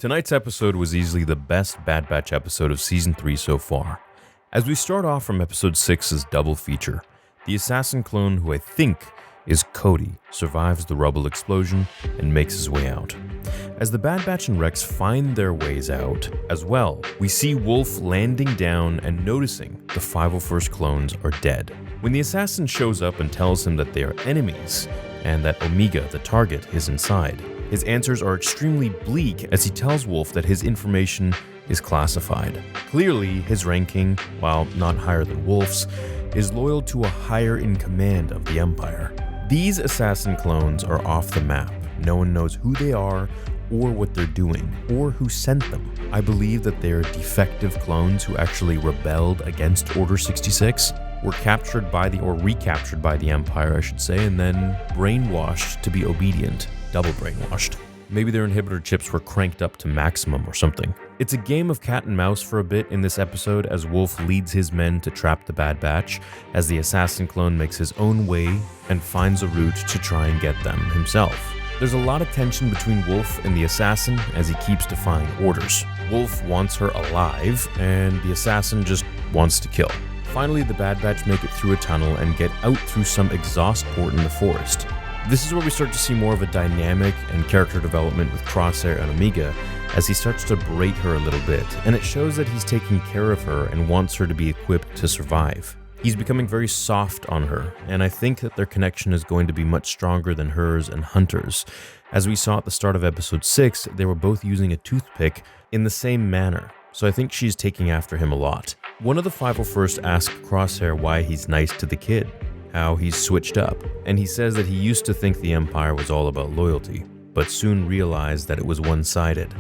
Tonight's episode was easily the best Bad Batch episode of Season 3 so far. As we start off from Episode 6's double feature, the assassin clone who I think is Cody survives the rubble explosion and makes his way out. As the Bad Batch and Rex find their ways out as well, we see Wolffe landing down and noticing the 501st clones are dead. When the assassin shows up and tells him that they are enemies and that Omega, the target, is inside, his answers are extremely bleak as he tells Wolffe that his information is classified. Clearly, his ranking, while not higher than Wolffe's, is loyal to a higher in command of the Empire. These assassin clones are off the map. No one knows who they are or what they're doing or who sent them. I believe that they are defective clones who actually rebelled against Order 66, were captured by or recaptured by the Empire, I should say, and then brainwashed to be obedient. Double brainwashed. Maybe their inhibitor chips were cranked up to maximum or something. It's a game of cat and mouse for a bit in this episode as Wolffe leads his men to trap the Bad Batch, as the assassin clone makes his own way and finds a route to try and get them himself. There's a lot of tension between Wolffe and the assassin as he keeps defying orders. Wolffe wants her alive, and the assassin just wants to kill. Finally, the Bad Batch make it through a tunnel and get out through some exhaust port in the forest. This is where we start to see more of a dynamic and character development with Crosshair and Omega as he starts to berate her a little bit, and it shows that he's taking care of her and wants her to be equipped to survive. He's becoming very soft on her, and I think that their connection is going to be much stronger than hers and Hunter's. As we saw at the start of episode 6, they were both using a toothpick in the same manner, so I think she's taking after him a lot. One of the 501st asks Crosshair why he's nice to the kid, how he's switched up, and he says that he used to think the Empire was all about loyalty, but soon realized that it was one-sided,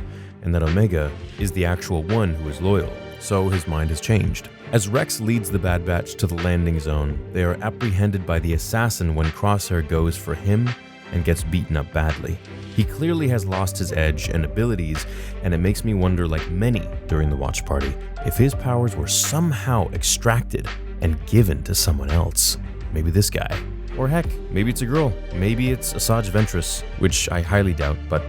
and that Omega is the actual one who is loyal, so his mind has changed. As Rex leads the Bad Batch to the landing zone, they are apprehended by the assassin when Crosshair goes for him and gets beaten up badly. He clearly has lost his edge and abilities, and it makes me wonder, like many during the watch party, if his powers were somehow extracted and given to someone else. Maybe this guy. Or heck, maybe it's a girl. Maybe it's Asajj Ventress, which I highly doubt, but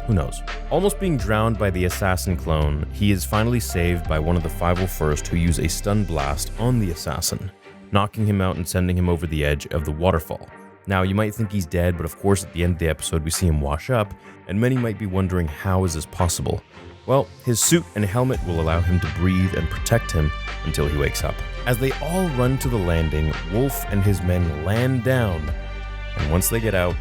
who knows. Almost being drowned by the assassin clone, he is finally saved by one of the 501st who use a stun blast on the assassin, knocking him out and sending him over the edge of the waterfall. Now, you might think he's dead, but of course at the end of the episode we see him wash up, and many might be wondering how is this possible? Well, his suit and helmet will allow him to breathe and protect him until he wakes up. As they all run to the landing, Wolffe and his men land down, and once they get out,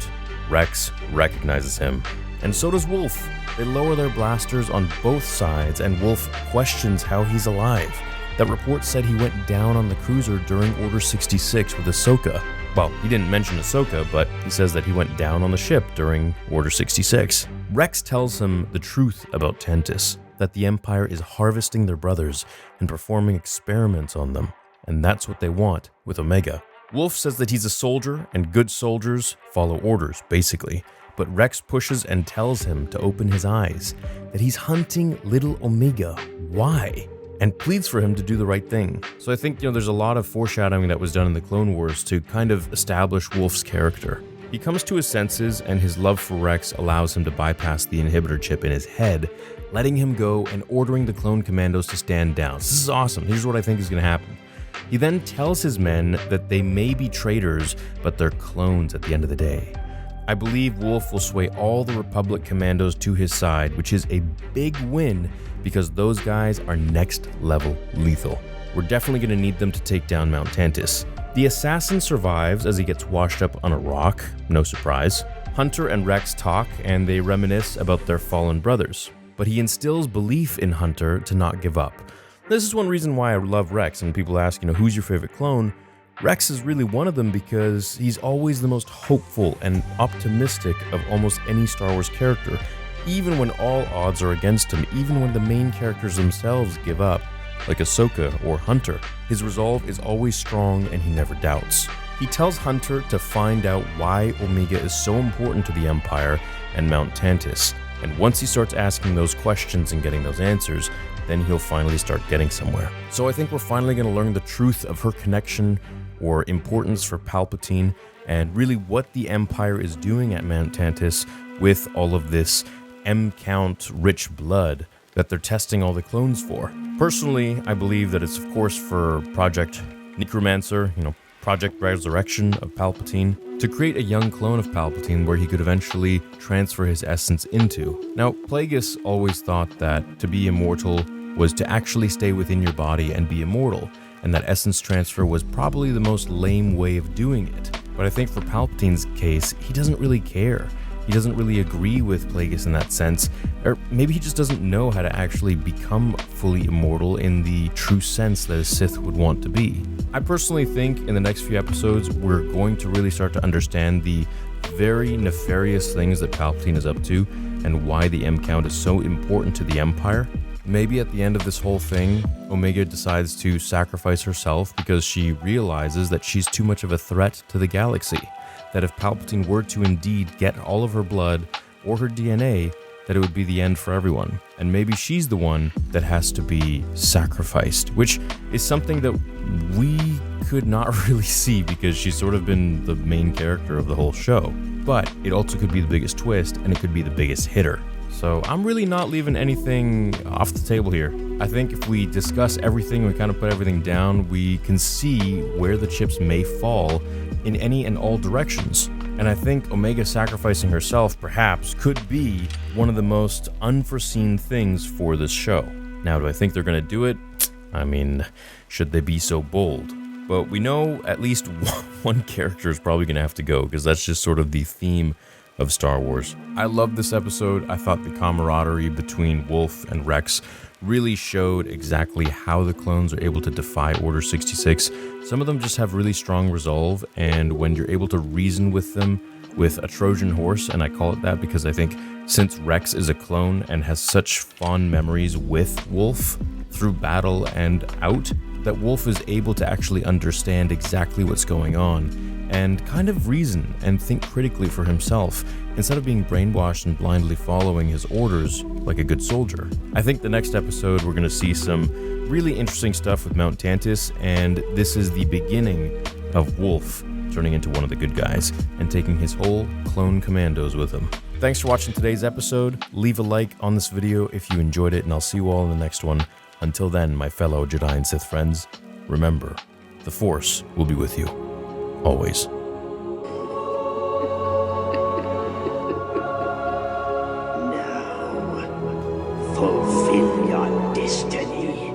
Rex recognizes him. And so does Wolffe. They lower their blasters on both sides, and Wolffe questions how he's alive. That report said he went down on the cruiser during Order 66 with Ahsoka. Well, he didn't mention Ahsoka, but he says that he went down on the ship during Order 66. Rex tells him the truth about Tantiss, that the Empire is harvesting their brothers and performing experiments on them, and that's what they want with Omega. Wolffe says that he's a soldier, and good soldiers follow orders, basically. But Rex pushes and tells him to open his eyes, that he's hunting little Omega. Why? And pleads for him to do the right thing. So I think, there's a lot of foreshadowing that was done in the Clone Wars to kind of establish Wolffe's character. He comes to his senses, and his love for Rex allows him to bypass the inhibitor chip in his head, letting him go and ordering the clone commandos to stand down. This is awesome. Here's what I think is going to happen. He then tells his men that they may be traitors, but they're clones at the end of the day. I believe Wolffe will sway all the Republic commandos to his side, which is a big win because those guys are next level lethal. We're definitely going to need them to take down Mount Tantiss. The assassin survives as he gets washed up on a rock, no surprise. Hunter and Rex talk and they reminisce about their fallen brothers, but he instills belief in Hunter to not give up. This is one reason why I love Rex, and people ask, who's your favorite clone? Rex is really one of them because he's always the most hopeful and optimistic of almost any Star Wars character, even when all odds are against him, even when the main characters themselves give up, like Ahsoka or Hunter. His resolve is always strong and he never doubts. He tells Hunter to find out why Omega is so important to the Empire and Mount Tantiss, and once he starts asking those questions and getting those answers, then he'll finally start getting somewhere. So I think we're finally going to learn the truth of her connection or importance for Palpatine, and really what the Empire is doing at Mount Tantiss with all of this M-count rich blood that they're testing all the clones for. Personally, I believe that it's of course for Project Necromancer, Project Resurrection of Palpatine, to create a young clone of Palpatine where he could eventually transfer his essence into. Now, Plagueis always thought that to be immortal was to actually stay within your body and be immortal, and that essence transfer was probably the most lame way of doing it. But I think for Palpatine's case, he doesn't really care. He doesn't really agree with Plagueis in that sense, or maybe he just doesn't know how to actually become fully immortal in the true sense that a Sith would want to be. I personally think in the next few episodes, we're going to really start to understand the very nefarious things that Palpatine is up to and why the M-count is so important to the Empire. Maybe at the end of this whole thing, Omega decides to sacrifice herself because she realizes that she's too much of a threat to the galaxy. That if Palpatine were to indeed get all of her blood or her DNA, that it would be the end for everyone. And maybe she's the one that has to be sacrificed, which is something that we could not really see because she's sort of been the main character of the whole show. But it also could be the biggest twist, and it could be the biggest hitter. So I'm really not leaving anything off the table here. I think if we discuss everything, we kind of put everything down, we can see where the chips may fall in any and all directions. And I think Omega sacrificing herself perhaps could be one of the most unforeseen things for this show. Now, do I think they're going to do it? I mean, should they be so bold? But we know at least one character is probably going to have to go, because that's just sort of the theme of Star Wars. I loved this episode. I thought the camaraderie between Wolffe and Rex really showed exactly how the clones are able to defy Order 66. Some of them just have really strong resolve, and when you're able to reason with them with a Trojan horse, and I call it that because I think since Rex is a clone and has such fond memories with Wolffe through battle and out, that Wolffe is able to actually understand exactly what's going on and kind of reason and think critically for himself instead of being brainwashed and blindly following his orders like a good soldier. I think the next episode we're going to see some really interesting stuff with Mount Tantiss, and this is the beginning of Wolffe turning into one of the good guys and taking his whole clone commandos with him. Thanks for watching today's episode. Leave a like on this video if you enjoyed it, and I'll see you all in the next one. Until then, my fellow Jedi and Sith friends, remember, the Force will be with you. Always. Now, fulfill your destiny.